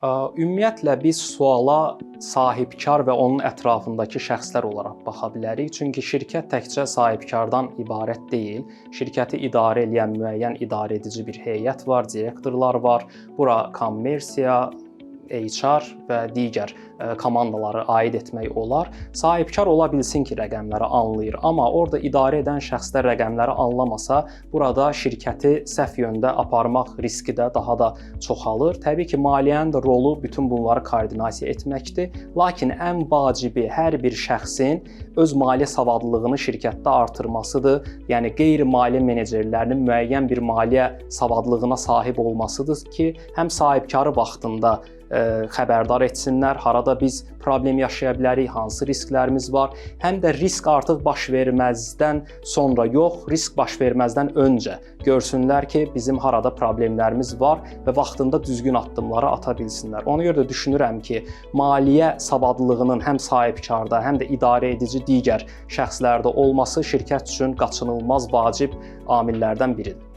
Ümumiyyətlə biz suala sahibkar və onun ətrafındakı şəxslər olaraq baxa bilərik. Çünki şirkət təkcə sahibkardan ibarət deyil. Şirkəti idarə edən müəyyən idarəedici bir heyət var, direktorlar var. Bura kommersiya, HR və digər komandaları aid etmək olar. Sahibkar ola bilsin ki, rəqəmləri anlayır, amma orada idarə edən şəxslər rəqəmləri anlamasa, burada şirkəti səhv yöndə aparmaq riski də daha da çoxalır. Təbii ki, maliyyənin də rolu bütün bunları koordinasiya etməkdir. Lakin ən vacibi hər bir şəxsin öz maliyyə savadlılığını şirkətdə artırmasıdır. Yəni qeyri-maliyyə menecerlərinin müəyyən bir maliyyə savadlılığına sahib olmasıdır ki, həm sahibkarı vaxtında xəbərdar etsinlər, harada biz problem yaşaya bilərik, hansı risklərimiz var, həm də risk artıq baş verməzdən sonra yox, risk baş verməzdən öncə görsünlər ki, bizim harada problemlərimiz var və vaxtında düzgün addımları ata bilsinlər. Ona görə də düşünürəm ki, maliyyə savadlılığının həm sahibkarda, həm də idarə edici digər şəxslərdə olması şirkət üçün qaçınılmaz vacib amillərdən biridir.